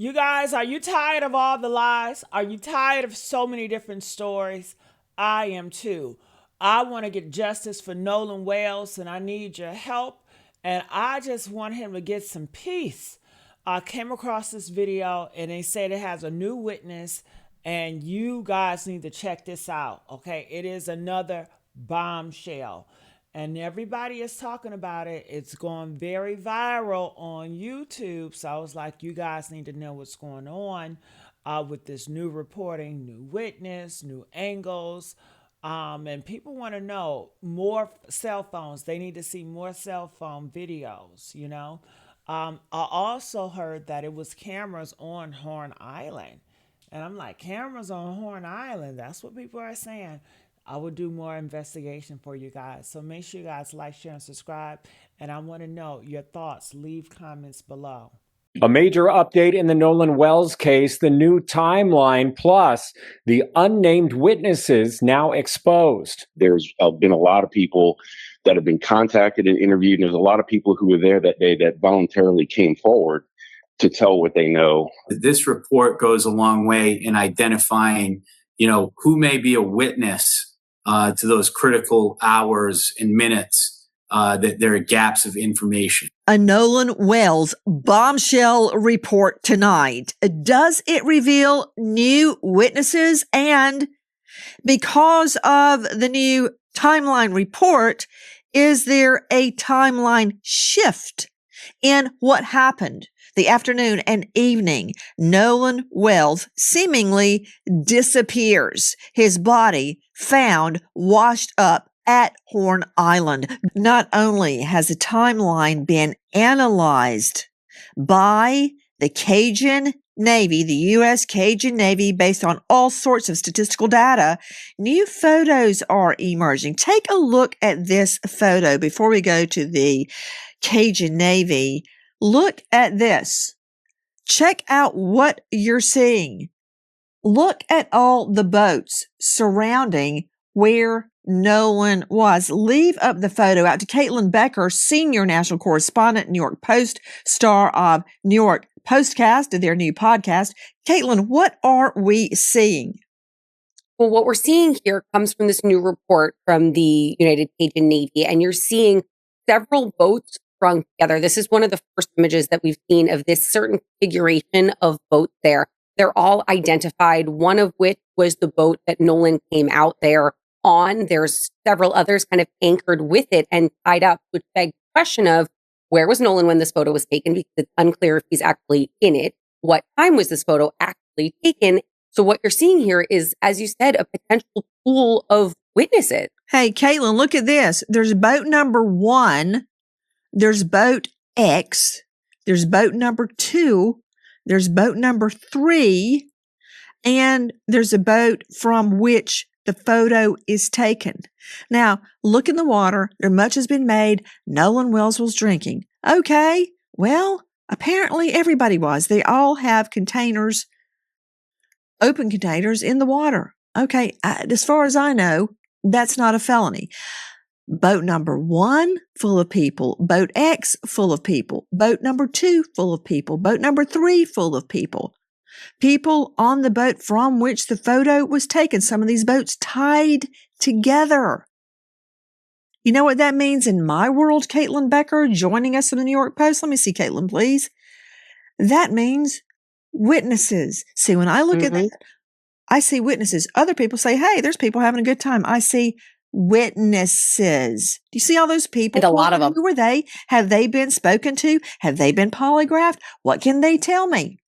You guys, are you tired of all the lies? Are you tired of so many different stories? I am too. I want to get justice for Nolan Wales and I need your help. And I just want him to get some peace. I came across this video and they said it has a new witness, and you guys need to check this out. Okay, it is another bombshell and everybody is talking about it. It's going very viral on YouTube. So I was like, you guys need to know what's going on with this new reporting, new witness, new angles. And people want to know more cell phones. They need to see more cell phone videos. I also heard that it was cameras on Horn Island. And I'm like, cameras on Horn Island? That's what people are saying. I will do more investigation for you guys. So make sure you guys like, share, and subscribe. And I want to know your thoughts. Leave comments below. A major update in the Nolan Wells case, the new timeline, plus the unnamed witnesses now exposed. There's been a lot of people that have been contacted and interviewed. And there's a lot of people who were there that day that voluntarily came forward to tell what they know. This report goes a long way in identifying, who may be a witness to those critical hours and minutes that there are gaps of information. A Nolan Wells bombshell report tonight. Does it reveal new witnesses? And because of the new timeline report, is there a timeline shift in what happened the afternoon and evening? Nolan Wells seemingly disappears. His body found washed up at Horn Island. Not only has the timeline been analyzed by the Cajun Navy, the U.S. Cajun Navy, based on all sorts of statistical data, new photos are emerging. Take a look at this photo before we go to the Cajun Navy. Look at this. Check out what you're seeing. Look at all the boats surrounding where Nolan was. Leave up the photo out to Caitlin Becker, senior national correspondent, New York Post, star of New York Postcast, their new podcast. Caitlin, what are we seeing? Well, what we're seeing here comes from this new report from the United Cajun Navy, and you're seeing several boats strung together. This is one of the first images that we've seen of this certain configuration of boats there. They're all identified, one of which was the boat that Nolan came out there on. There's several others kind of anchored with it and tied up, which begs the question of where was Nolan when this photo was taken? Because it's unclear if he's actually in it. What time was this photo actually taken? So what you're seeing here is, as you said, a potential pool of witnesses. Hey, Caitlin, look at this. There's boat number 1. There's boat X. There's boat number 2. There's boat number 3. And there's a boat from which the photo is taken. Now, look in the water. Much has been made. Nolan Wells was drinking. Okay, well, apparently everybody was. They all have containers, open containers in the water. Okay, as far as I know, that's not a felony. Boat number 1, full of people. Boat X, full of people. Boat number 2, full of people. Boat number 3, full of people. People on the boat from which the photo was taken. Some of these boats tied together. You know what that means in my world, Caitlin Becker, joining us in the New York Post? Let me see, Caitlin, please. That means witnesses. See, when I look at that, I see witnesses. Other people say, hey, there's people having a good time. I see witnesses. Do you see all those people? And a lot of them. Who were they? Have they been spoken to? Have they been polygraphed? What can they tell me?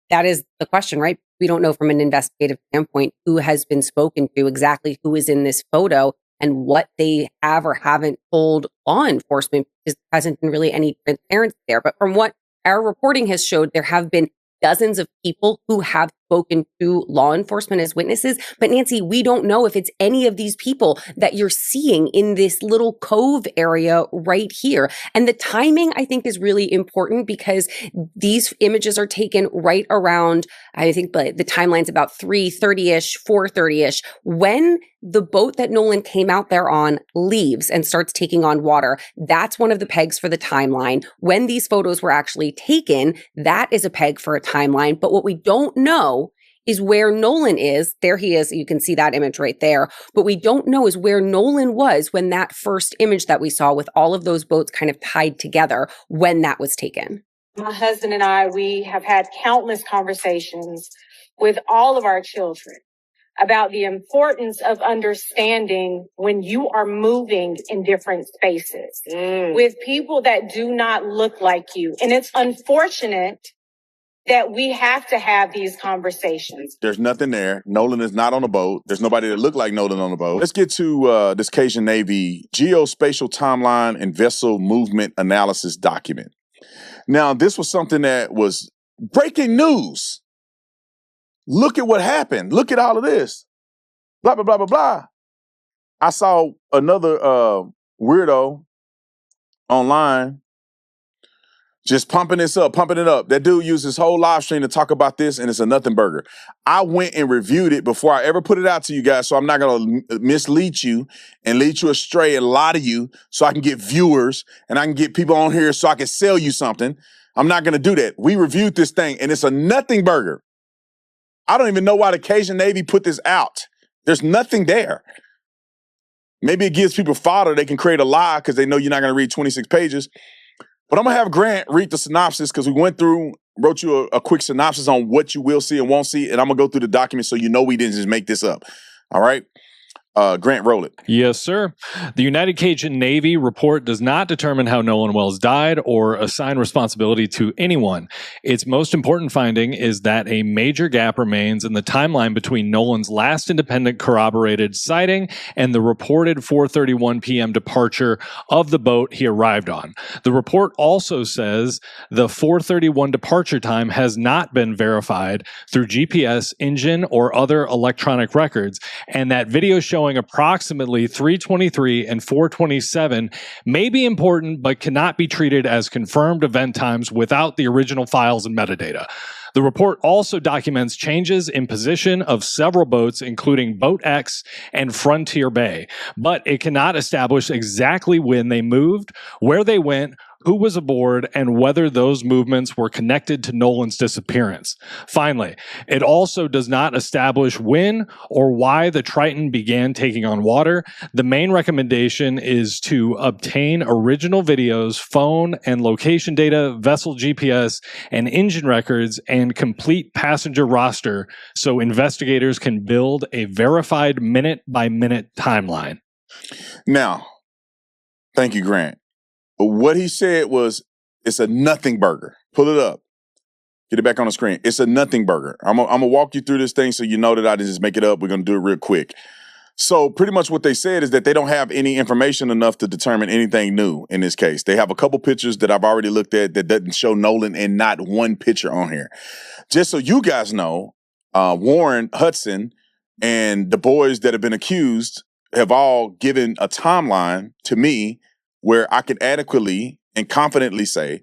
That is the question, right? We don't know from an investigative standpoint who has been spoken to, exactly who is in this photo, and what they have or haven't told law enforcement, because there hasn't been really any transparency there. But from what our reporting has showed, there have been dozens of people who have spoken to law enforcement as witnesses. But Nancy, we don't know if it's any of these people that you're seeing in this little cove area right here. And the timing, I think, is really important because these images are taken right around, I think the timeline's about 3:30-ish, 4:30-ish, when the boat that Nolan came out there on leaves and starts taking on water. That's one of the pegs for the timeline. When these photos were actually taken, that is a peg for a timeline. But what we don't know is where Nolan is. There he is. You can see that image right there. But we don't know is where Nolan was when that first image that we saw with all of those boats kind of tied together, when that was taken. My husband and I, we have had countless conversations with all of our children about the importance of understanding when you are moving in different spaces with people that do not look like you. And it's unfortunate that we have to have these conversations. There's nothing there. Nolan is not on the boat. There's nobody that looked like Nolan on the boat. Let's get to this Cajun Navy geospatial timeline and vessel movement analysis document. Now, this was something that was breaking news. Look at what happened. Look at all of this. Blah, blah, blah, blah, blah. I saw another weirdo online just pumping it up. That dude used his whole live stream to talk about this, and it's a nothing burger. I went and reviewed it before I ever put it out to you guys, so I'm not going to mislead you and lead you astray and lie to you so I can get viewers and I can get people on here so I can sell you something. I'm not going to do that. We reviewed this thing, and it's a nothing burger. I don't even know why the Cajun Navy put this out. There's nothing there. Maybe it gives people fodder. They can create a lie because they know you're not going to read 26 pages. But I'm going to have Grant read the synopsis because we wrote you a quick synopsis on what you will see and won't see. And I'm going to go through the document so you know we didn't just make this up. All right? Grant, roll it. Yes, sir. The United Cajun Navy report does not determine how Nolan Wells died or assign responsibility to anyone. Its most important finding is that a major gap remains in the timeline between Nolan's last independent corroborated sighting and the reported 4:31 p.m. departure of the boat he arrived on. The report also says the 4:31 departure time has not been verified through GPS, engine, or other electronic records, and that video showing approximately 3:23 and 4:27 may be important but cannot be treated as confirmed event times without the original files and metadata. The report also documents changes in position of several boats, including Boat X and Frontier Bay, but it cannot establish exactly when they moved, where they went, who was aboard, and whether those movements were connected to Nolan's disappearance. Finally, it also does not establish when or why the Triton began taking on water. The main recommendation is to obtain original videos, phone and location data, vessel GPS, and engine records, and complete passenger roster so investigators can build a verified minute-by-minute timeline. Now, thank you, Grant. What he said was, it's a nothing burger. Pull it up. Get it back on the screen. It's a nothing burger. I'm going to walk you through this thing so you know that I didn't just make it up. We're going to do it real quick. So pretty much what they said is that they don't have any information enough to determine anything new in this case. They have a couple pictures that I've already looked at that doesn't show Nolan and not one picture on here. Just so you guys know, Warren Hudson and the boys that have been accused have all given a timeline to me where I can adequately and confidently say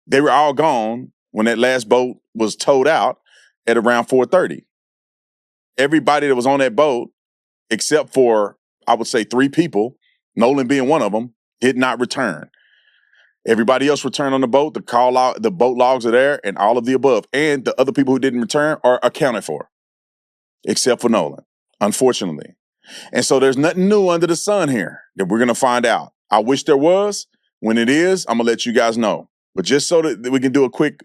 they were all gone when that last boat was towed out at around 4:30. Everybody that was on that boat, except for, I would say, 3 people, Nolan being one of them, did not return. Everybody else returned on the boat. The boat logs are there, and all of the above. And the other people who didn't return are accounted for, except for Nolan, unfortunately. And so there's nothing new under the sun here that we're going to find out. I wish there was. When it is, I'm going to let you guys know. But just so that we can do a quick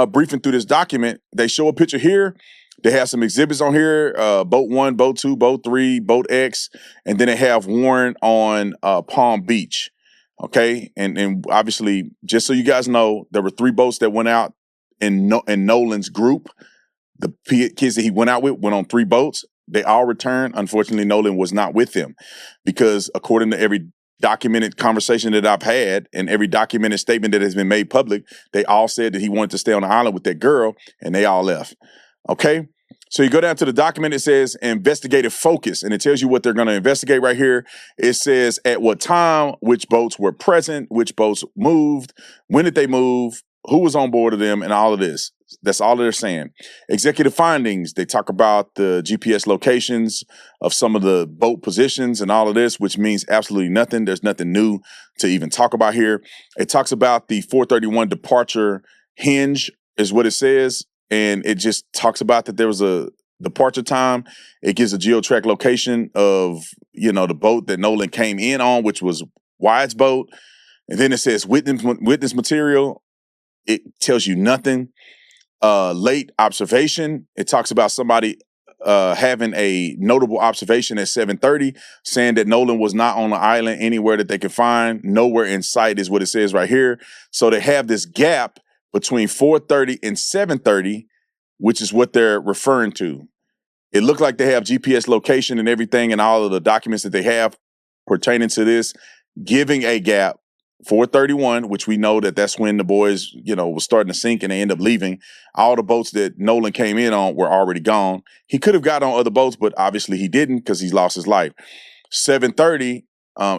briefing through this document, they show a picture here. They have some exhibits on here, Boat 1, Boat 2, Boat 3, Boat X, and then they have Warren on Palm Beach. Okay? And obviously, just so you guys know, there were 3 boats that went out in Nolan's group. The kids that he went out with went on 3 boats. They all returned. Unfortunately, Nolan was not with them because according to every documented conversation that I've had and every documented statement that has been made public, they all said that he wanted to stay on the island with that girl, and they all left. Okay? So you go down to the document, it says investigative focus, and it tells you what they're going to investigate right here. It says at what time, which boats were present, which boats moved, when did they move, who was on board of them, and all of this. That's all they're saying. Executive findings, they talk about the GPS locations of some of the boat positions and all of this, which means absolutely nothing. There's nothing new to even talk about here. It talks about the 431 departure hinge is what it says. And it just talks about that there was a departure time. It gives a geotrack location of, the boat that Nolan came in on, which was Wyatt's boat. And then it says witness material. It tells you nothing. Late observation. It talks about somebody having a notable observation at 7:30, saying that Nolan was not on the island anywhere that they could find. Nowhere in sight is what it says right here. So they have this gap between 4:30 and 7:30, which is what they're referring to. It looked like they have GPS location and everything and all of the documents that they have pertaining to this, giving a gap, 4:31, which we know that that's when the boys, was starting to sink and they end up leaving. All the boats that Nolan came in on were already gone. He could have got on other boats, but obviously he didn't because he's lost his life. 7:30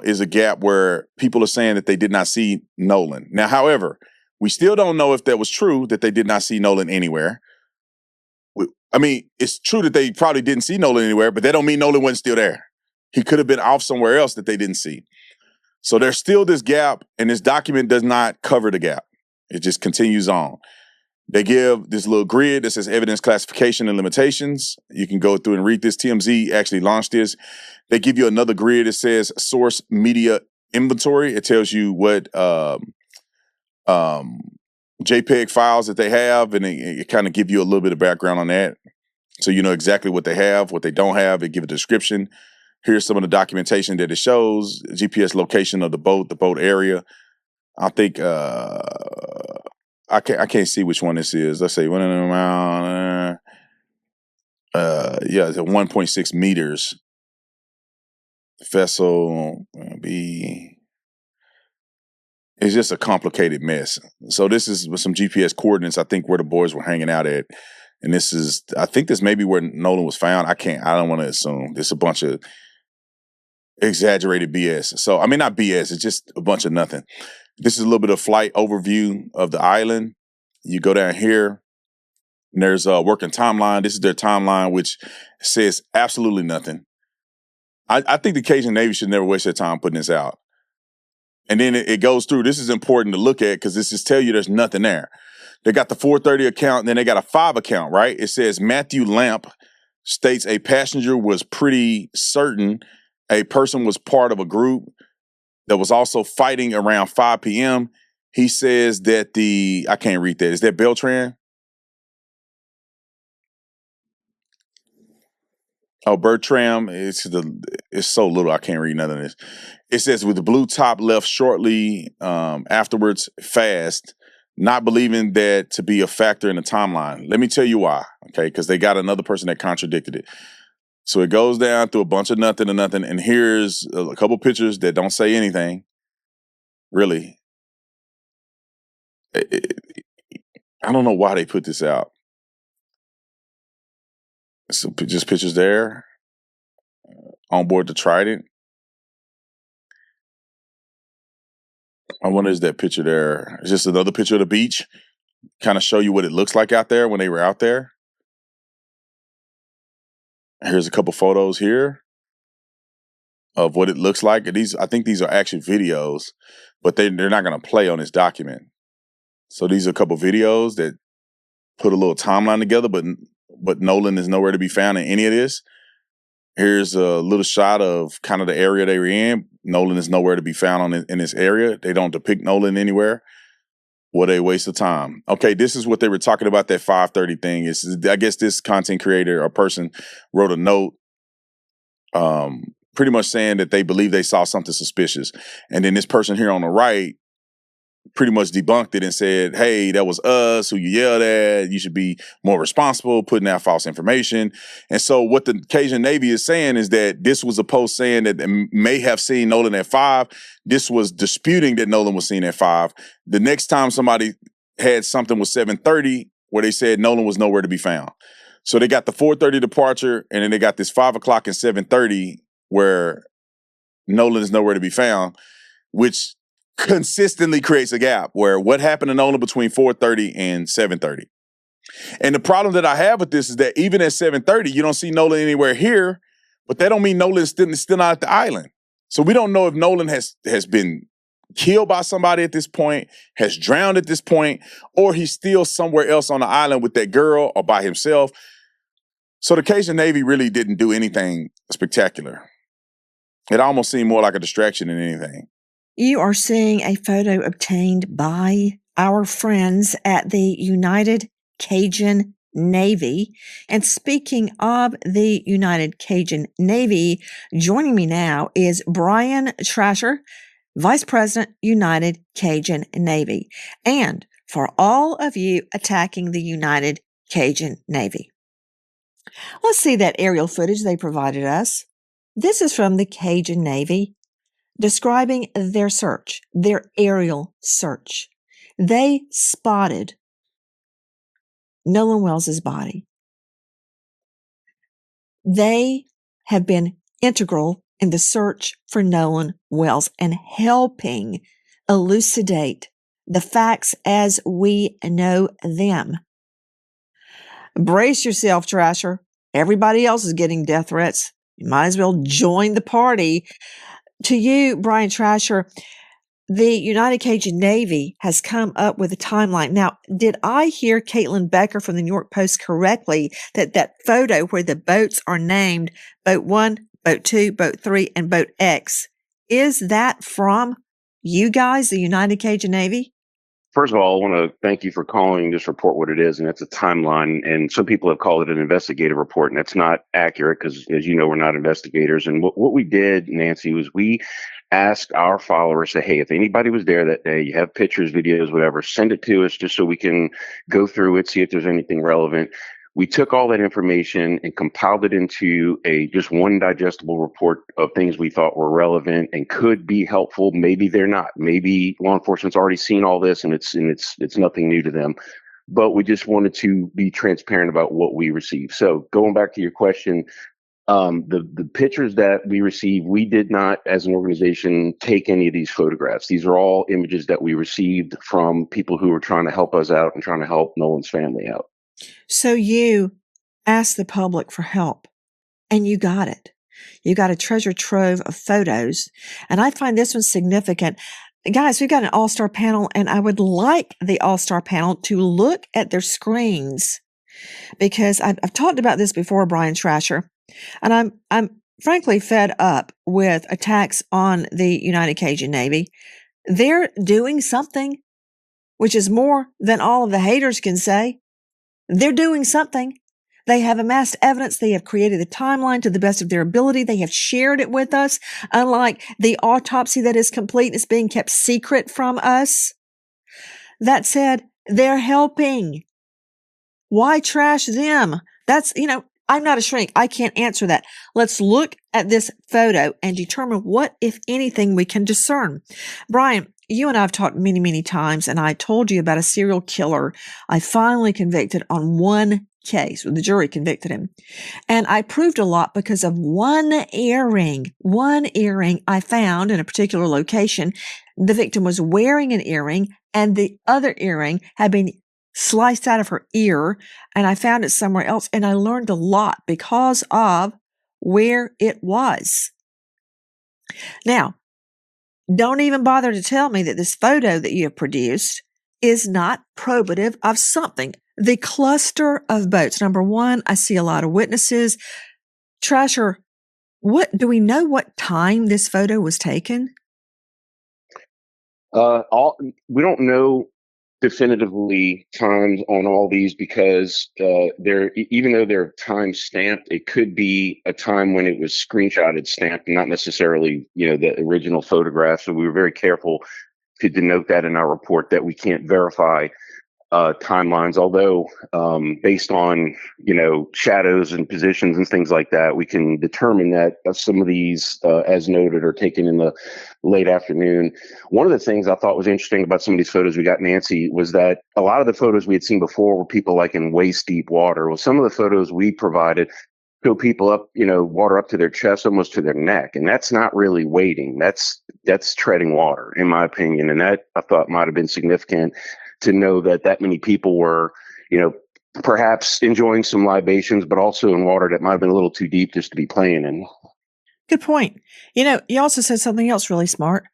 is a gap where people are saying that they did not see Nolan. Now, however, we still don't know if that was true, that they did not see Nolan anywhere. It's true that they probably didn't see Nolan anywhere, but that don't mean Nolan wasn't still there. He could have been off somewhere else that they didn't see. So there's still this gap, and this document does not cover the gap. It just continues on. They give this little grid that says evidence classification and limitations. You can go through and read this. TMZ actually launched this. They give you another grid that says source media inventory. It tells you what JPEG files that they have, and it kind of give you a little bit of background on that. So you know exactly what they have, what they don't have. It give a description. Here's some of the documentation that it shows, GPS location of the boat area. I think I can't see which one this is. Let's say one of them around it's at 1.6 meters. Vessel B. It's just a complicated mess. So this is with some GPS coordinates, I think, where the boys were hanging out at. And I think this may be where Nolan was found. I don't want to assume. There's a bunch of exaggerated BS. So, not BS, it's just a bunch of nothing. This is a little bit of flight overview of the island. You go down here, and there's a working timeline. This is their timeline, which says absolutely nothing. I think the Cajun Navy should never waste their time putting this out. And then it goes through. This is important to look at because this just tell you there's nothing there. They got the 4:30 account, and then they got a 5 account, right? It says Matthew Lamp states a passenger was pretty certain a person was part of a group that was also fighting around 5 p.m. He says that I can't read that. Is that Beltran? Oh, Bertram, it's so little I can't read none of this. It says with the blue top left shortly afterwards fast, not believing that to be a factor in the timeline. Let me tell you why, okay? Because they got another person that contradicted it. So it goes down through a bunch of nothing and nothing, and here's a couple pictures that don't say anything, really. I don't know why they put this out. So just pictures there. On board the Trident. I wonder, is that picture there? Is this another picture of the beach? Kind of show you what it looks like out there when they were out there. Here's a couple photos here of what it looks like. I think these are actually videos, but they're not going to play on this document. So these are a couple videos that put a little timeline together, but Nolan is nowhere to be found in any of this. Here's a little shot of kind of the area they were in. Nolan is nowhere to be found in this area. They don't depict Nolan anywhere. What a waste of time. Okay, this is what they were talking about, that 5:30 thing. I guess this content creator or person wrote a note pretty much saying that they believe they saw something suspicious. And then this person here on the right pretty much debunked it and said, hey, that was us who you yelled at. You should be more responsible, putting out false information. And so what the Cajun Navy is saying is that this was a post saying that they may have seen Nolan at 5. This was disputing that Nolan was seen at 5. The next time somebody had something was 7:30 where they said Nolan was nowhere to be found. So they got the 4:30 departure, and then they got this 5 o'clock and 7:30 where Nolan is nowhere to be found, which consistently creates a gap where what happened to Nolan between 4:30 and 7:30. And the problem that I have with this is that even at 7:30, you don't see Nolan anywhere here, but that don't mean Nolan is still not at the island. So we don't know if Nolan has been killed by somebody at this point, has drowned at this point, or he's still somewhere else on the island with that girl or by himself. So the Cajun Navy really didn't do anything spectacular. It almost seemed more like a distraction than anything. You are seeing a photo obtained by our friends at the United Cajun Navy. And speaking of the United Cajun Navy, joining me now is Brian Trasher, Vice President, United Cajun Navy. And for all of you attacking the United Cajun Navy, let's see that aerial footage they provided us. This is from the Cajun Navy describing their search, their aerial search. They spotted Nolan Wells's body. They have been integral in the search for Nolan Wells and helping elucidate the facts as we know them. Brace yourself, Trasher. Everybody else is getting death threats. You might as well join the party. To you, Brian Trasher, the United Cajun Navy has come up with a timeline. Now, did I hear Caitlin Becker from the New York Post correctly that photo where the boats are named Boat 1, Boat 2, Boat 3, and Boat X, is that from you guys, the United Cajun Navy? First of all, I want to thank you for calling this report what it is, and that's a timeline. And some people have called it an investigative report, and that's not accurate because, as you know, we're not investigators. And what we did, Nancy, was we asked our followers, say, hey, if anybody was there that day, you have pictures, videos, whatever, send it to us just so we can go through it, see if there's anything relevant. We took all that information and compiled it into just one digestible report of things we thought were relevant and could be helpful. Maybe they're not. Maybe law enforcement's already seen all this and it's nothing new to them. But we just wanted to be transparent about what we received. So going back to your question, the pictures that we received, we did not, as an organization, take any of these photographs. These are all images that we received from people who were trying to help us out and trying to help Nolan's family out. So you asked the public for help, and you got it. You got a treasure trove of photos, and I find this one significant. Guys, we've got an all-star panel, and I would like the all-star panel to look at their screens because I've talked about this before, Brian Trasher, and I'm frankly fed up with attacks on the United Cajun Navy. They're doing something, which is more than all of the haters can say. They're doing something. They have amassed evidence. They have created a timeline to the best of their ability. They have shared it with us. Unlike the autopsy that is complete, it's being kept secret from us. That said, they're helping. Why trash them? That's, I'm not a shrink. I can't answer that. Let's look at this photo and determine what, if anything, we can discern. Brian, you and I have talked many, many times, and I told you about a serial killer I finally convicted on one case. The jury convicted him. And I proved a lot because of one earring I found in a particular location. The victim was wearing an earring, and the other earring had been sliced out of her ear, and I found it somewhere else, and I learned a lot because of where it was. Now, don't even bother to tell me that this photo that you have produced is not probative of something. The cluster of boats. Number one, I see a lot of witnesses. Trasher, do we know what time this photo was taken? We don't know definitively times on all these because even though they're time stamped, it could be a time when it was screenshotted, stamped, not necessarily the original photograph. So we were very careful to denote that in our report that we can't verify timelines, although based on, shadows and positions and things like that, we can determine that some of these, as noted, are taken in the late afternoon. One of the things I thought was interesting about some of these photos we got, Nancy, was that a lot of the photos we had seen before were people like in waist deep water. Well, some of the photos we provided show people up, water up to their chest, almost to their neck. And that's not really wading. That's treading water, in my opinion. And that I thought might have been significant to know that many people were, perhaps enjoying some libations, but also in water that might have been a little too deep just to be playing in. Good point. You also said something else really smart.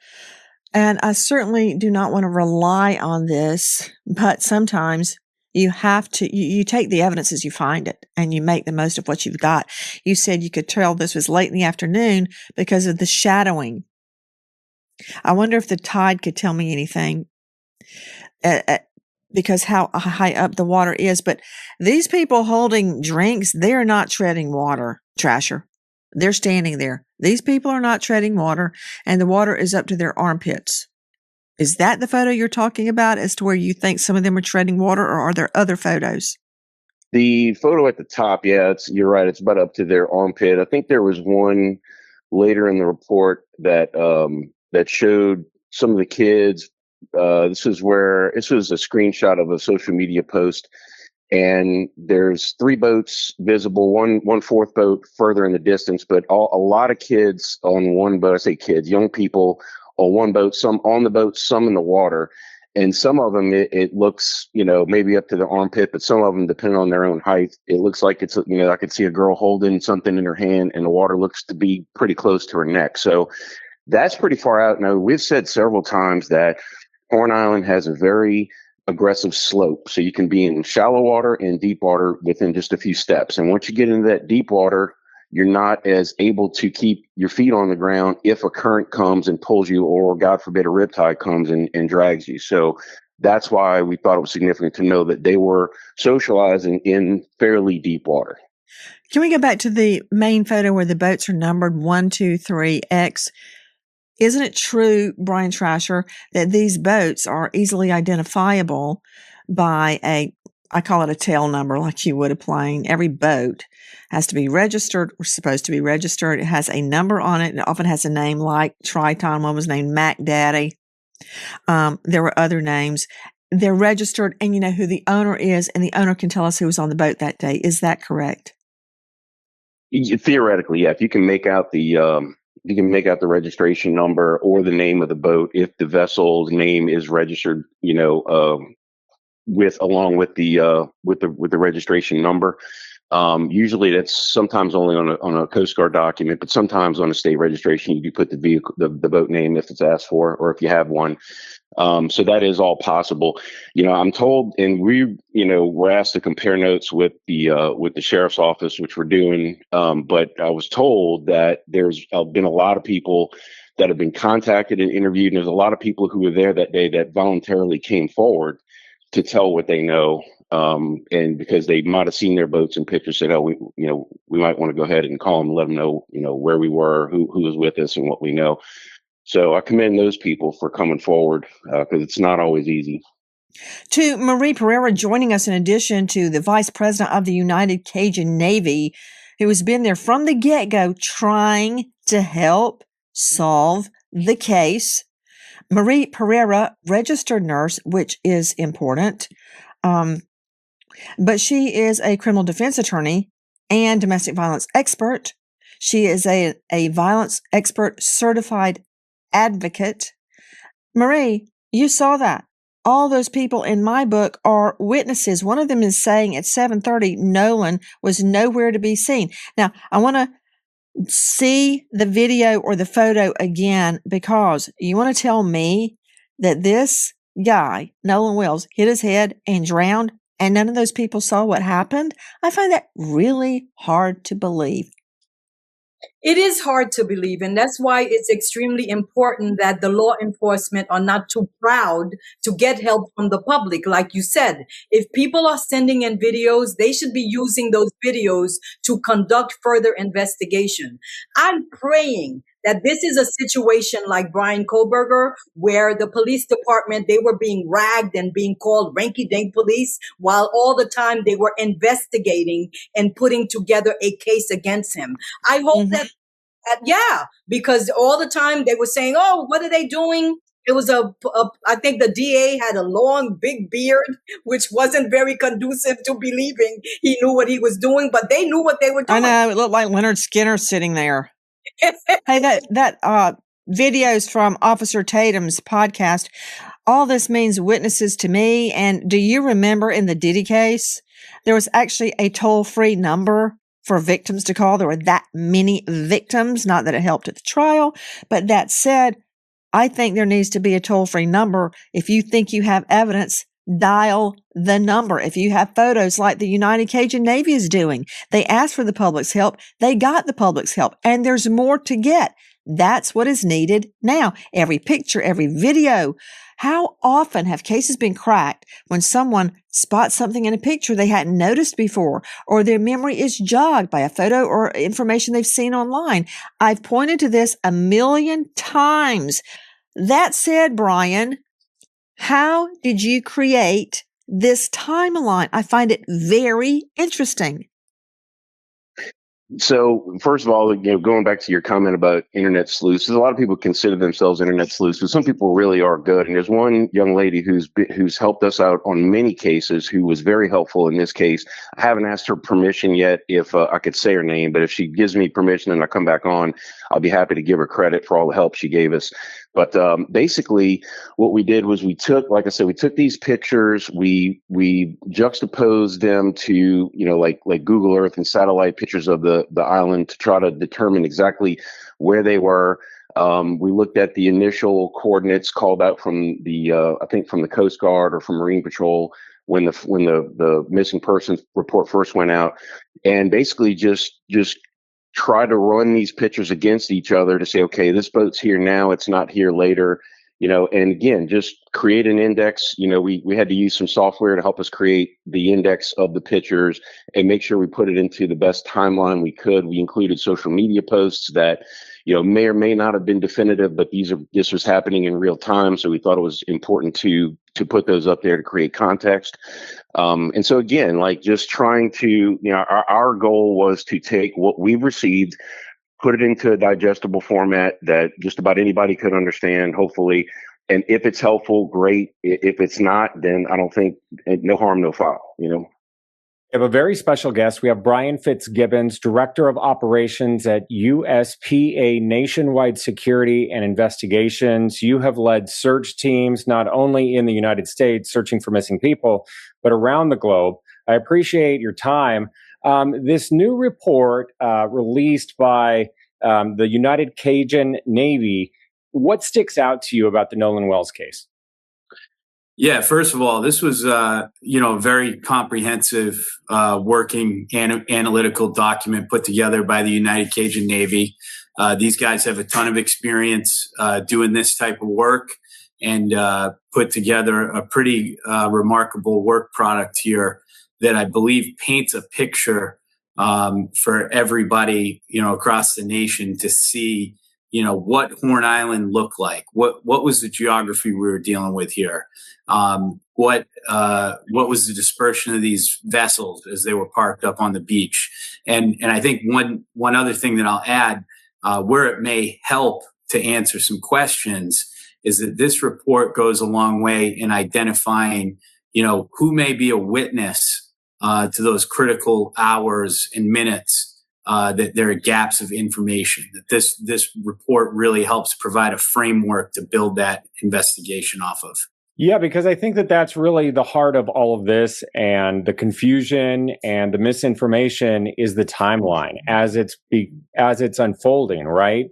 And I certainly do not want to rely on this, but sometimes you have to, you take the evidence as you find it and you make the most of what you've got. You said you could tell this was late in the afternoon because of the shadowing. I wonder if the tide could tell me anything. Because how high up the water is. But these people holding drinks, they're not treading water, Trasher. They're standing there. These people are not treading water, and the water is up to their armpits. Is that the photo you're talking about as to where you think some of them are treading water, or are there other photos? The photo at the top, yeah, you're right. It's about up to their armpit. I think there was one later in the report that that showed some of the kids. This was a screenshot of a social media post, and there's 3 boats visible, one fourth boat further in the distance, but a lot of kids on one boat. I say kids, young people on one boat, some on the boat, some in the water. And some of them, it looks, maybe up to the armpit, but some of them, depending on their own height, it looks like it's, I could see a girl holding something in her hand and the water looks to be pretty close to her neck. So that's pretty far out. Now, we've said several times that Horn Island has a very aggressive slope. So you can be in shallow water and deep water within just a few steps. And once you get into that deep water, you're not as able to keep your feet on the ground if a current comes and pulls you, or God forbid, a riptide comes and drags you. So that's why we thought it was significant to know that they were socializing in fairly deep water. Can we go back to the main photo where the boats are numbered 1, 2, 3, X? Isn't it true, Brian Trasher, that these boats are easily identifiable by I call it a tail number, like you would a plane? Every boat has to be registered or supposed to be registered. It has a number on it. It often has a name like Triton. One was named Mac Daddy. There were other names. They're registered, and you know who the owner is, and the owner can tell us who was on the boat that day. Is that correct? Theoretically, yeah. If you can make out the registration number or the name of the boat, if the vessel's name is registered, along with the registration number. Usually that's sometimes only on a Coast Guard document, but sometimes on a state registration, you do put the vehicle, the boat name if it's asked for, or if you have one. So that is all possible. I'm told, and we're asked to compare notes with the sheriff's office, which we're doing. But I was told that there's been a lot of people that have been contacted and interviewed, and there's a lot of people who were there that day that voluntarily came forward to tell what they know. And because they might have seen their boats and pictures, said, "Oh, we might want to go ahead and call them, let them know, where we were, who was with us, and what we know." So I commend those people for coming forward, because it's not always easy. To Marie Pereira joining us in addition to the Vice President of the United Cajun Navy, who has been there from the get-go trying to help solve the case. Marie Pereira, registered nurse, which is important. But she is a criminal defense attorney and domestic violence expert. She is a violence expert certified advocate. Marie, you saw that. All those people in my book are witnesses. One of them is saying at 7:30, Nolan was nowhere to be seen. Now, I want to see the video or the photo again, because you want to tell me that this guy, Nolan Wells, hit his head and drowned, and none of those people saw what happened? I find that really hard to believe. It is hard to believe, and that's why it's extremely important that the law enforcement are not too proud to get help from the public. Like you said, if people are sending in videos, they should be using those videos to conduct further investigation. I'm praying that this is a situation like Brian Koberger, where the police department, they were being ragged and being called ranky-dink police, while all the time they were investigating and putting together a case against him. I hope that, yeah, because all the time they were saying, oh, what are they doing? It was I think the DA had a long, big beard, which wasn't very conducive to believing he knew what he was doing, but they knew what they were doing. I know, it looked like Leonard Skinner sitting there. Hey, that videos from Officer Tatum's podcast, all this means witnesses to me. And do you remember in the Diddy case, there was actually a toll-free number for victims to call? There were that many victims, not that it helped at the trial, but that said, I think there needs to be a toll-free number. If you think you have evidence, dial the number. If you have photos like the United Cajun Navy is doing, they asked for the public's help. They got the public's help, and there's more to get. That's what is needed now. Every picture, every video. How often have cases been cracked when someone spots something in a picture they hadn't noticed before, or their memory is jogged by a photo or information they've seen online? I've pointed to this a million times. That said, Brian, how did you create this timeline? I find it very interesting. So first of all, going back to your comment about internet sleuths, a lot of people consider themselves internet sleuths, but some people really are good. And there's one young lady who's helped us out on many cases, who was very helpful in this case. I haven't asked her permission yet if I could say her name, but if she gives me permission and I come back on, I'll be happy to give her credit for all the help she gave us. But basically, what we did was we took these pictures, we juxtaposed them to, like Google Earth and satellite pictures of the island to try to determine exactly where they were. We looked at the initial coordinates called out from I think from the Coast Guard or from Marine Patrol when the missing persons report first went out, and basically just try to run these pictures against each other to say, okay, this boat's here now, it's not here later, and again, just create an index. We had to use some software to help us create the index of the pictures and make sure we put it into the best timeline we could. We included social media posts that, may or may not have been definitive, but this was happening in real time. So we thought it was important to put those up there to create context. And so again, just trying to, our goal was to take what we've received, put it into a digestible format that just about anybody could understand, hopefully. And if it's helpful, great. If it's not, then I don't think, no harm, no foul, We have a very special guest. We have Brian Fitzgibbons, Director of Operations at USPA Nationwide Security and Investigations. You have led search teams not only in the United States searching for missing people, but around the globe. I appreciate your time. This new report released by the United Cajun Navy, what sticks out to you about the Nolan Wells case? Yeah, first of all, this was, a very comprehensive working analytical document put together by the United Cajun Navy. These guys have a ton of experience doing this type of work and put together a pretty remarkable work product here that I believe paints a picture for everybody, across the nation to see, what Horn Island looked like. What was the geography we were dealing with here? What was the dispersion of these vessels as they were parked up on the beach? And I think one other thing that I'll add, where it may help to answer some questions, is that this report goes a long way in identifying, who may be a witness to those critical hours and minutes. That there are gaps of information, that this report really helps provide a framework to build that investigation off of. Yeah, because I think that that's really the heart of all of this, and the confusion and the misinformation is the timeline as it's unfolding, right?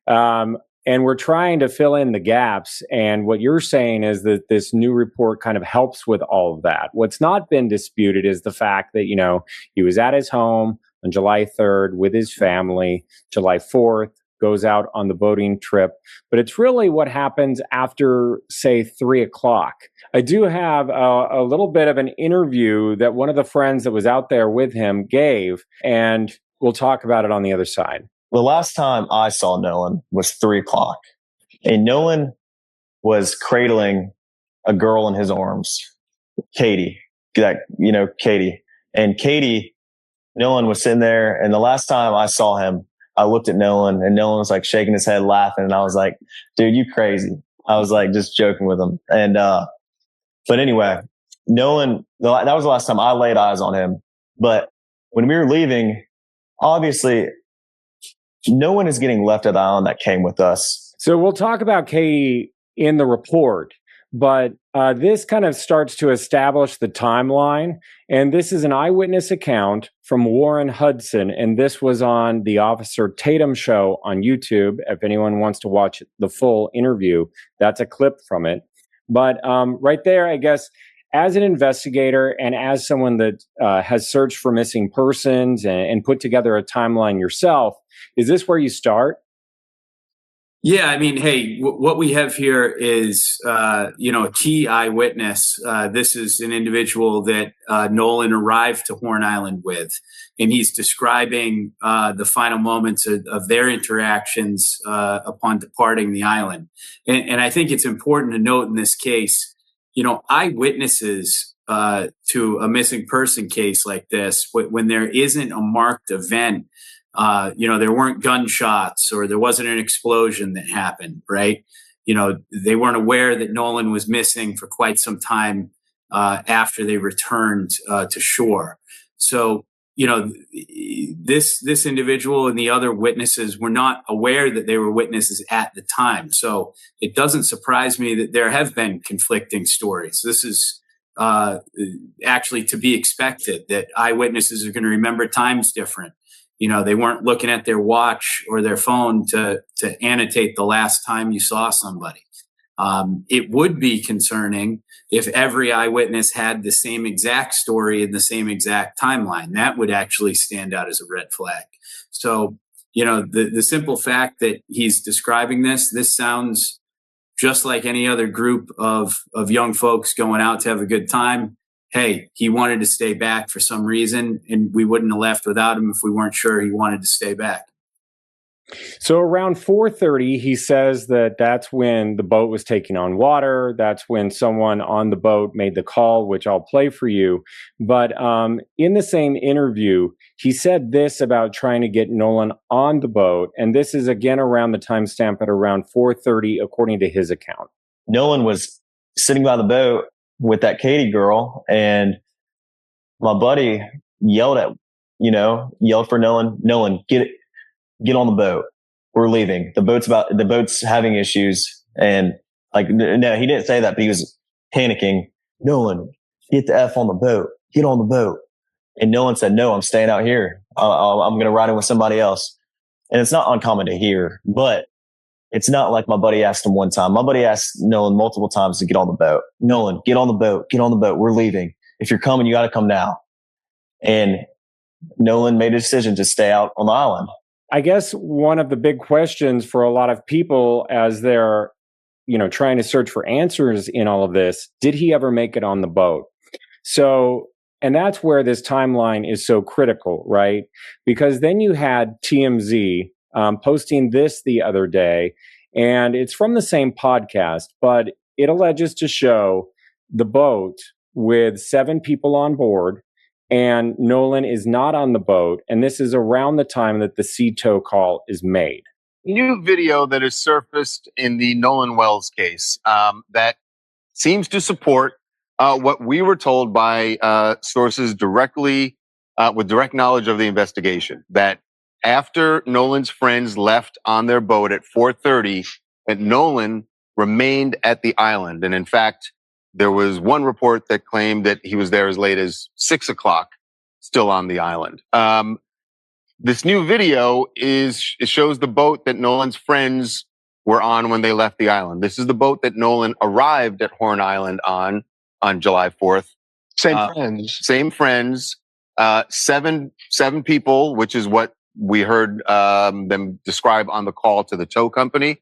And we're trying to fill in the gaps. And what you're saying is that this new report kind of helps with all of that. What's not been disputed is the fact that, he was at his home on July 3rd with his family. July 4th, goes out on the boating trip. But it's really what happens after, say, 3 o'clock. I do have a little bit of an interview that one of the friends that was out there with him gave, and we'll talk about it on the other side. the last time I saw Nolan was 3:00, and Nolan was cradling a girl in his arms, Katie, Katie. And Katie, Nolan was sitting there. And the last time I saw him, I looked at Nolan, and Nolan was like shaking his head, laughing. And I was like, dude, you crazy. I was like, just joking with him. And, but anyway, Nolan, that was the last time I laid eyes on him. But when we were leaving, obviously, no one is getting left at the island that came with us. So we'll talk about Katie in the report, but this kind of starts to establish the timeline. And this is an eyewitness account from Warren Hudson. And this was on the Officer Tatum show on YouTube. If anyone wants to watch the full interview, that's a clip from it. But right there, I guess, as an investigator and as someone that has searched for missing persons and put together a timeline yourself, is this where you start? Yeah, I mean, hey, what we have here is, a key eyewitness. This is an individual that Nolan arrived to Horn Island with, and he's describing the final moments of their interactions upon departing the island. And I think it's important to note in this case, eyewitnesses to a missing person case like this, when there isn't a marked event, there weren't gunshots or there wasn't an explosion that happened, right? They weren't aware that Nolan was missing for quite some time after they returned to shore. So, this individual and the other witnesses were not aware that they were witnesses at the time. So it doesn't surprise me that there have been conflicting stories. This is actually to be expected, that eyewitnesses are going to remember times different. They weren't looking at their watch or their phone to annotate the last time you saw somebody. It would be concerning if every eyewitness had the same exact story and the same exact timeline. That would actually stand out as a red flag. So, the simple fact that he's describing this sounds just like any other group of young folks going out to have a good time. Hey, he wanted to stay back for some reason, and we wouldn't have left without him if we weren't sure he wanted to stay back. So around 4:30, he says that's when the boat was taking on water. That's when someone on the boat made the call, which I'll play for you. But in the same interview, he said this about trying to get Nolan on the boat. And this is again around the timestamp at around 4:30, according to his account. Nolan was sitting by the boat with that Katie girl, and my buddy yelled for Nolan, get on the boat. We're leaving. The boat's having issues. And no, he didn't say that, but he was panicking. Nolan, get the F on the boat. Get on the boat. And Nolan said, no, I'm staying out here. I'm going to ride in with somebody else. And it's not uncommon to hear, but it's not like my buddy asked him one time. My buddy asked Nolan multiple times to get on the boat. Nolan, get on the boat. Get on the boat. We're leaving. If you're coming, you got to come now. And Nolan made a decision to stay out on the island. I guess one of the big questions for a lot of people as they're, trying to search for answers in all of this, did he ever make it on the boat? So, and that's where this timeline is so critical, right? Because then you had TMZ posting this the other day, and it's from the same podcast, but it alleges to show the boat with 7 people on board, and Nolan is not on the boat. And this is around the time that the sea tow call is made. New video that has surfaced in the Nolan Wells case that seems to support what we were told by sources directly with direct knowledge of the investigation, that after Nolan's friends left on their boat at 4:30, that Nolan remained at the island. And in fact, there was one report that claimed that he was there as late as 6:00, still on the island. This new video it shows the boat that Nolan's friends were on when they left the island. This is the boat that Nolan arrived at Horn Island on July 4th. Same friends. 7 people, which is what we heard them describe on the call to the tow company.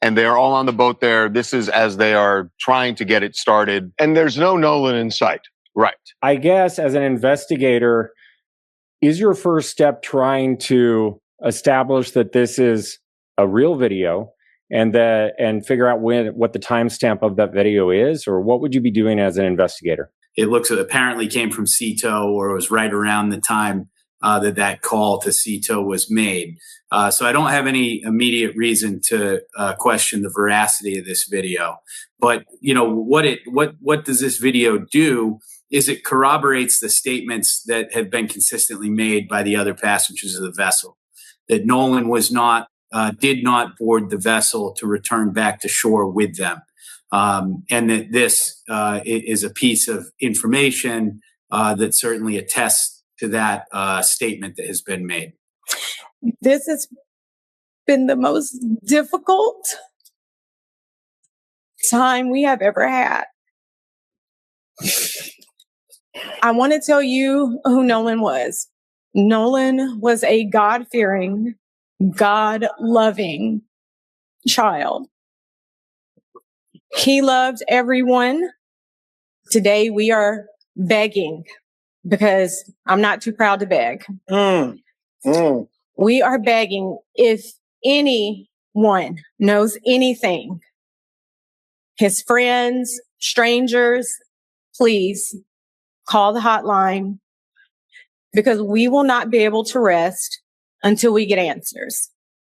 And they are all on the boat there. This is as they are trying to get it started. And there's no Nolan in sight. Right. I guess as an investigator, is your first step trying to establish that this is a real video and figure out what the timestamp of that video is, or what would you be doing as an investigator? It looks like apparently came from CETO, or it was right around the time that call to CETO was made. So I don't have any immediate reason to question the veracity of this video. But what does this video do? Is it corroborates the statements that have been consistently made by the other passengers of the vessel, that Nolan did not board the vessel to return back to shore with them. And that this is a piece of information that certainly attests to that statement that has been made. This has been the most difficult time we have ever had. I want to tell you who Nolan was. Nolan was a God-fearing, God-loving child. He loved everyone. Today we are begging, because I'm not too proud to beg. We are begging, if anyone knows anything, his friends, strangers, please call the hotline, because we will not be able to rest until we get answers.